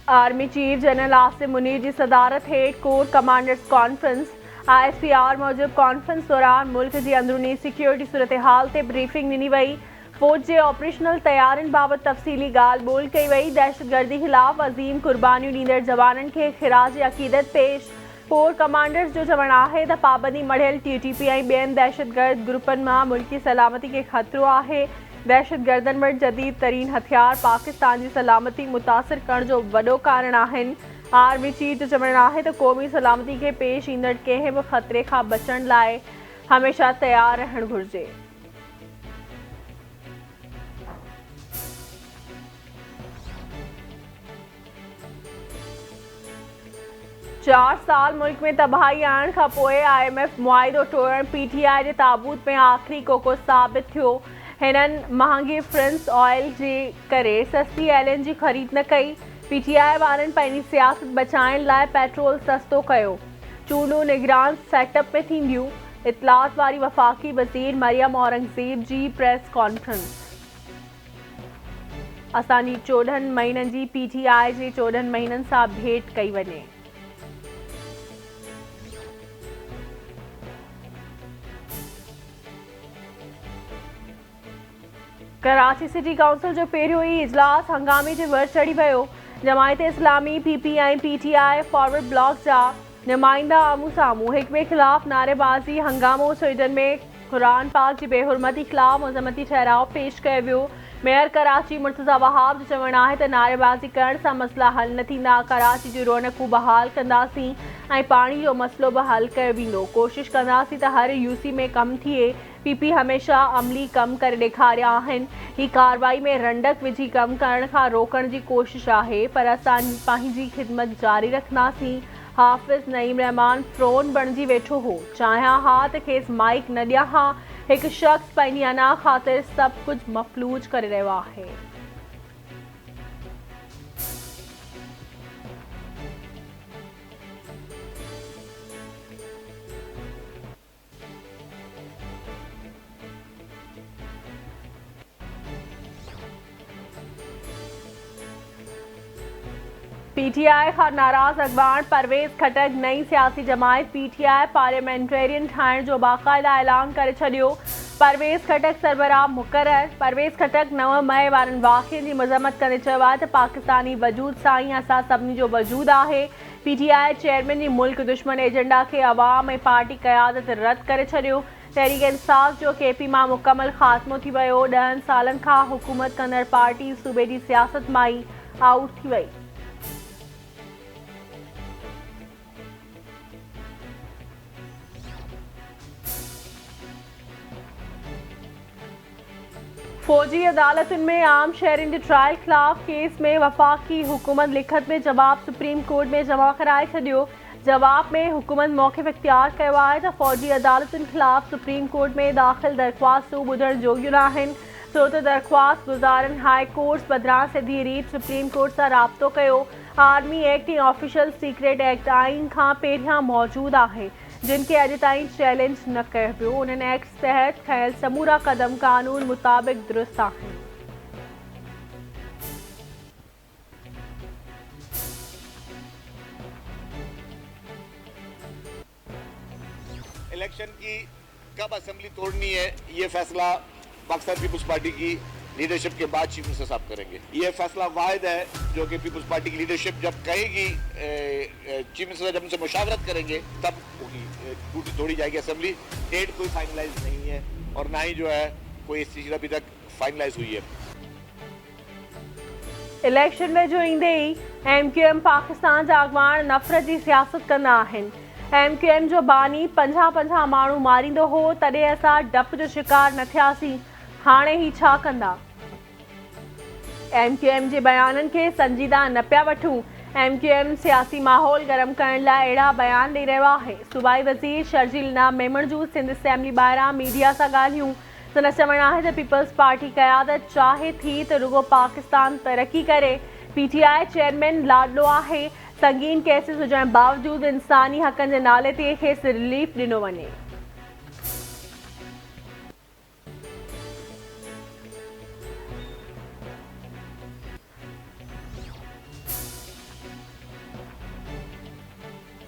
Army chief general Asim Munir जी सदारत हेठ कोर कमांडर्स कॉन्फ्रेंस ISPR मूजिब कॉन्फ्रेंस दौरान मुल्क जी अंदरूनी सिक्योरिटी सूरत हाल ते ब्रीफिंग ॾिनी वई। फौज जे ऑपरेशनल तैयारियुनि बाबति तफ़सीली ॻाल्हि ॿोल कई वई। दहशतगर्दी ख़िलाफ़ अज़ीम क़ुर्बानियूं ॾींदड़ जवाननि खे ख़िराज अक़ीदत पेश। कोर कमांडर्स जो चवणु आहे त पाबंदी मढ़ियल TTP ऐं ॿियनि दहशतगर्द ग्रुपनि मां मुल्की सलामती खे ख़तरो आहे। दहशतगर्दनि वटि जदीद तरीन हथियार पाकिस्तान जी सलामती मुतासिर करण जो वॾो कारण आहिनि। आर्मी चीफ जो चवणु आहे त क़ौमी सलामती खे पेश ईंदड़ कंहिं बि ख़तरे खां बचण लाइ हमेशह तयारु रहणु घुरिजे। चार साल मुल्क में तबाही आणण खां पोइ IMF मुआहिदो तोड़ण PTI जे ताबूत में आख़िरी कोको साबित थियो। हिननि महांगी फ्रेंच ऑयल जे करे सस्ती LNG ख़रीद न कई। PTI वारनि पंहिंजी सियासत बचाइण लाइ पेट्रोल सस्तो कयो। चूंडूं निगरान सेटअप में थींदियूं। इतलात वारी वफ़ाक़ी वज़ीर मरियम औरंगज़ेब जी प्रेस कॉन्फ्रेंस। असांजी 14 महीननि जी PTI जे 14 महीननि सां भेट कई वञे। कराची सिटी काउंसिल जो पहिरियों ई इजलास हंगामे जे वर चढ़ी वियो। जमायत इस्लामी PP ऐं PTI फॉरवर्ड ब्लॉक जा नुमाइंदा आमू साम्हूं हिक ॿिए ख़िलाफ़ नारेबाज़ी हंगामो स्वीडन में क़ुरान पाक जी बेहुरमती ख़िलाफ़ मुज़म्मती ठहराव पेश कयो वियो। मेयर कराची मुर्तज़ा वहाब जो चवणु आहे त नारेबाज़ी करण सां मसइला हल न थींदा। कराची जी रौनकूं बहाल कंदासीं ऐं पाणी जो मसइलो बि हल कयो वेंदो। कोशिश कंदासीं त हर UC में कमु थिए। PP हमेशह अमली कम करे ॾेखारिया आहिनि। ही कार्रवाई में रंडक विझी कम करण खां रोकण जी कोशिश आहे, पर असां पंहिंजी ख़िदमत जारी रखंदासीं। हाफ़िज़ नईम रहमान फ़्रोन बणिजी वेठो हो। चाहियां हा त खेसि माइक न ॾियां हा। हिकु शख़्स पंहिंजी अना ख़ातिर सभु कुझु मफ़लूज करे रहियो आहे। PTI खां नाराज़ अॻवान परवेज़ खटक नई सियासी जमायत PTI पार्लियामेंटेरियन ठाहिण जो बाक़ाइदा ऐलान करे छॾियो। परवेज़ खटक सरबराह मुक़रर। परवेज़ खटक 9 मई वारनि वाक़िअनि जी मज़म्मत कंदे चयो आहे त पाकिस्तानी वजूद सां ई असां सभिनी जो वजूद आहे। PTI चेयरमैन जी मुल्क दुश्मन एजेंडा खे अवाम ऐं पार्टी क़यादत रद्द करे छॾियो। तहरीक इंसाफ़ जो KP मां मुकमल ख़ात्मो थी वियो। 10 सालनि खां हुकूमत कंदड़ पार्टी सूबे जी सियासत मां ई आउट थी वई। फौजी अदालतुनि में आम शहरियुनि जे ट्रायल ख़िलाफ़ केस में वफ़ाक़ी हुकूमत लिखत में जवाब सुप्रीम कोर्ट में जमा कराए छॾियो। जवाब में हुकूमत मौक़िफ़ इख्तियार कयो आहे त फौजी अदालतुनि ख़िलाफ़ सुप्रीम कोर्ट में दाख़िल दरख़्वास्तूं ॿुधण जोॻियूं न आहिनि, छो त दरख़्वास्त गुज़ारनि हाई कोर्ट्स बदिरां सिधी रीत सुप्रीम कोर्ट सां राब्तो कयो। आर्मी एक्ट ऐं ऑफिशियल सीक्रेट एक्ट आइन खां पहिरियां मौजूदु आहे, जिन खे अॼु ताईं चैलेंज न कयो पियो। उन्हनि एक्ट्स तहत खयल समूरा क़दम कानून मुताबिक़ दुरुस्त आहिनि। इलेक्शन की कब असेंबली तोड़नी है, ये फैसला पाकिस्तान पीपल्स पार्टी की लीडरशिप के बाद चीफ मिनिस्टर साहब करेंगे। ये फैसला वाहिद है जो कि पीपल्स पार्टी की लीडरशिप जब कहेगी, चीफ मिनिस्टर जब उनसे मुशावरत करेंगे तब होगी, तोड़ी जाएगी असेंबली। डेट कोई फाइनलाइज नहीं है और ना ही जो है कोई इस चीज अभी तक फाइनलाइज हुई है। इलेक्शन में जो ईंदे ई MQM पाकिस्तान जा अॻवान नफ़रत जी सियासत कंदा आहिनि। MQM जो बानी 50 माण्हू मारींदो हो, तॾहिं असां डप जो शिकार न थियासीं, हाणे ही छा कंदा। MQM जे बयाननि खे संजीदा न पिया वठूं। MQM सियासी माहौल गरम करण लाइ अहिड़ा बयान ॾेई रहियो आहे। सूबाई वज़ीर शर्जील नाम मेमण जूं सिंध असेंबली ॿाहिरां मीडिया सां ॻाल्हियूं। संदसि चवणु आहे त पीपल्स पार्टी क़यादत चाहे थी त रुगो पाकिस्तान तरक़ी करे। PTI चेयरमैन लाडलो आहे। संगीन केसिस हुजण बावजूदि इंसानी हक़नि जे नाले ते खेसि रिलीफ ॾिनो वञे।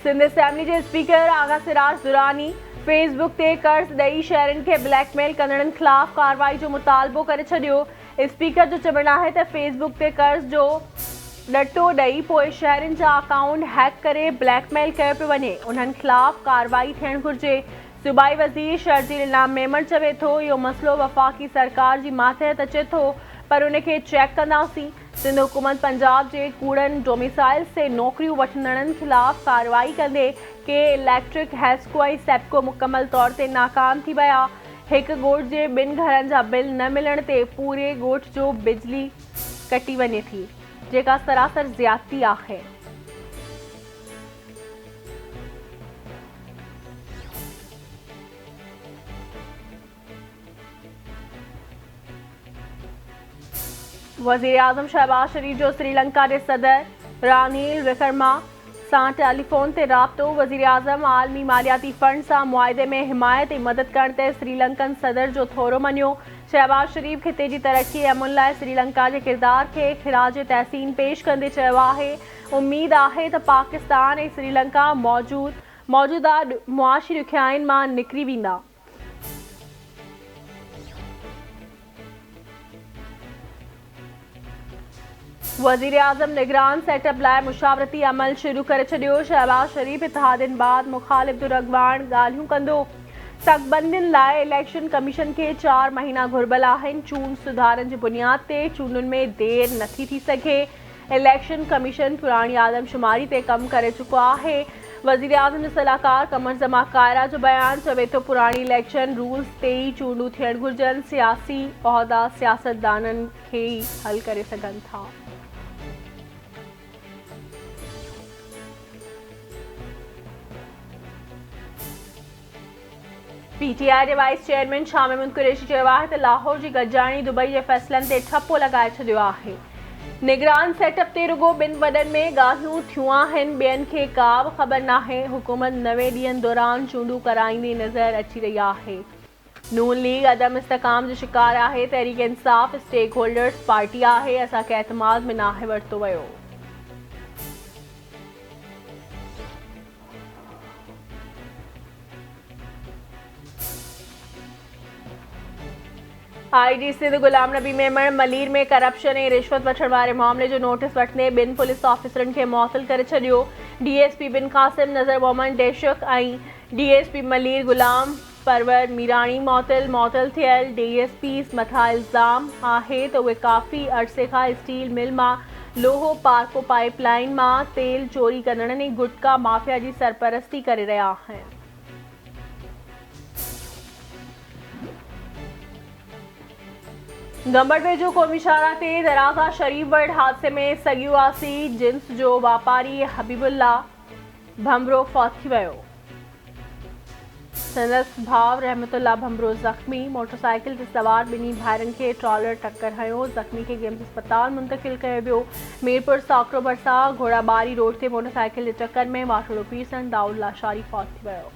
सिंध असेंबली जे स्पीकर आगा सिराज दुरानी फेसबुक ते कर्ज़ ॾेई शहरनि खे ब्लैकमेल कंदड़नि ख़िलाफ़ कार्रवाई जो मुतालबो करे छॾियो। स्पीकर जो चवणु आहे त फेसबुक ते कर्ज़ जो ॾटो ॾेई पोइ शहरनि जा अकाउंट हैक करे ब्लैकमेल कयो पियो वञे। उन्हनि ख़िलाफ़ कार्रवाई थियणु घुरिजे। सूबाई वज़ीर शर्जील इनाम मेमण चवे थो इहो मसइलो वफ़ाक़ी सरकार जी मातहत अचे थो, पर उनखे चेक कंदासीं। सिंध हुकूमत पंजाब जे कूड़नि डोमिसाइल से नौकरियूं वठंदड़नि ख़िलाफ़ कार्रवाई कंदे के इलेक्ट्रिक हेस्को ऐं सेप्को मुकमल तौर ते नाकाम थी विया। हिकु ॻोठ जे 2 घरनि जा बिल न मिलण ते पूरे ॻोठ जो बिजली कटी वञे थी, जेका सरासर ज़्यादती आहे। वज़ीर आज़म शहबाज शरीफ जो श्रीलंका के सदर रानिल विक्रमा सां टेलीफोन ते राब्तो। वज़ीर आज़म आलमी मालियाती फंड सां मुआहदे में हिमायत ऐं मदद करण ते श्रीलंकन सदर जो थोरो मञियो। शहबाज शरीफ खिते जी तरक्की ऐं अमुन लाइ श्रीलंका जे किरदार खे ख़िराज तहसीन पेश कंदे चयो आहे, उम्मीद आहे त पाकिस्तान ऐं श्रीलंका मौजूदा मुआशी ॾुखियाईनि मां निकिरी वेंदा। वज़ीर आज़म निगरान सेटअप लाइ मुशावरती अमल शुरू करे छॾियो। शहबाज शरीफ इतिहादनि बाद मुखालिफ़ दुरगवाण ॻाल्हियूं कंदो। तकबंदियुनि लाइ इलेक्शन कमीशन खे 4 महीना घुर्बल आहिनि। चूंड सुधारनि जी बुनियाद ते चूंडुनि में देरि नथी थी सघे। इलेक्शन कमीशन पुराणी आदमशुमारी ते कमु करे चुको आहे। वज़ीर आज़म जो सलाहकार कमर ज़मा कायरा जो बयान चवे थो पुराणी इलेक्शन रूल्स ते ई चूंडूं थियणु घुरिजनि। सियासी उहिदा सियासतदाननि खे ई हल करे सघनि था। पीटीआई जे वाइस चेयरमैन शाह महमूद कुरैशी चयो आहे त लाहौर जी गॾिजाणी दुबई जे फ़ैसिलनि ते ठपो लॻाए छॾियो आहे। निगरान सेटअप ते रुगो 2 वॾनि में ॻाल्हियूं थियूं आहिनि, ॿियनि खे का बि ख़बर नाहे। हुकूमत 90 ॾींहंनि दौरान चूंडूं कराईंदी नज़र अची रही आहे। नून लीग अदम इस्तेकाम जो शिकार आहे। तहरीक इंसाफ़ स्टेक होल्डर्स पार्टी आहे। असांखे एतमाद में नाहे वरितो वियो। आईजी सिंध गुलाम नबी मेमण मलीर में करप्शन ऐं रिश्वत वठण वारे मामले जो नोटिस वठंदे 2 पुलिस ऑफिसरनि खे मुअतल करे छॾियो। डीएसपी बिन क़ासिम नज़र मोहम्मद डेशक ऐं डीएसपी मलीर गुलाम परवर मीराणी मुअतल थियल। डीएसपीस मथां इल्ज़ाम आहे त उहे काफ़ी अरसे खां स्टील मिल मां लोहो पार्को पाइप लाइन मां तेल चोरी कंदड़नि ऐं गुटका माफ़िया जी सरपरस्ती करे रहिया आहिनि। गंबड़ वेझो क़ौमी शाहरा ते दराज़ा शरीफ वर्ड हादसे में सगिवासी जिन्स जो वापारी हबीबुल्ला भमरो फौत थी वियो। संदसि भाउ रहमतुल्ला भमरो ज़ख़्मी। मोटरसाइकिल ते सवार 2 भाइरनि खे ट्रॉलर टक्कर हयो। ज़ख़्मी खे गेम्स अस्पताल मुंतक़िल कयो वियो। मीरपुर साकरो भरिसां घोड़ाबारी रोड ते मोटरसाइकिल जे टक्कर में वाठड़ो पीरसन दाऊद लाशारी फौत थी वियो।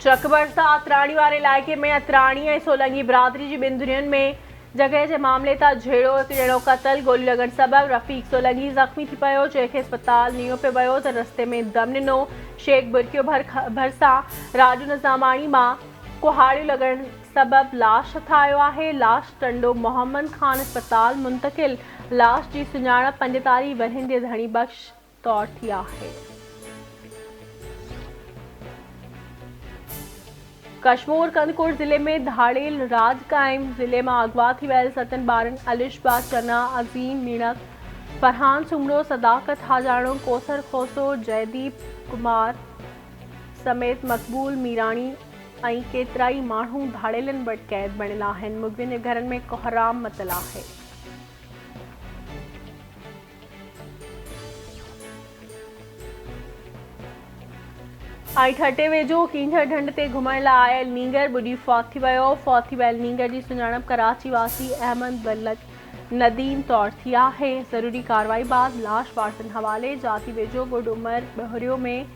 चक भरिसां अतराणी वारे इलाइक़े में अतराणी ऐं सोलंगी बिरादरी जी 2 धुरियुनि में जॻह जे मामले तां झेड़ो हिकु ॼणो क़तल। गोलियूं लॻण सबबि रफ़ीक सोलंगी ज़ख़्मी थी पियो, जंहिंखे अस्पताल नियो पियो वियो त रस्ते में दम ॾिनो। शेख बुरकियो भरिसां राजू नज़ामाणी मां कुहाड़ियूं लॻण सबबि लाश हथ आयो आहे। लाश टंडो मोहम्मद ख़ान अस्पताल मुंतक़िल। लाश जी सुञाणप पंजतारी वरहिंद जे धणी बख़्श तौर थी आहे। कश्मीर कंदकुर ज़िले में धाड़ेल राज कायम। ज़िले में अगवा थी वियल 7 ॿारनि अलिशबा चना अज़ीम मीणक फरहान सुमरो सदाकत हाजाणो कोसर खोसो जयदीप कुमार समेत मक़बूल मीराणी ऐं केतिराई माण्हू धाड़ेलनि वटि क़ैद बणियल आहिनि। मुग़विन जे घरनि में कोहराम मतल आहे। आई ठटे वेझो कींझर ढंढ ते घुमण लाइ आयल नींगर ॿुॾी फौत थी वियो। फौत थी वियल नींगर जी सुञाणप कराची वासी अहमद बलत नदीम तौर थी आहे। ज़रूरी कार्रवाई बाद लाश वारसनि हवाले। जाती वेझो गुड उमर बहरियो में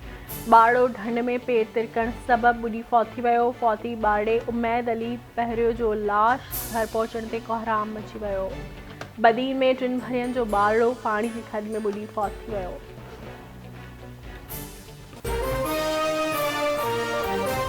बाड़ो ढंढ में पेर तिरकण सबबि ॿुॾी फौत थी वियो। फौती बाड़े उमैद अली पहिरियों जो लाश घर पहुचण ते कोहराम मची वियो। बदीन में 3 भरियनि जो बाड़ो पाणी जी थधि में ॿुॾी फौत थी वियो।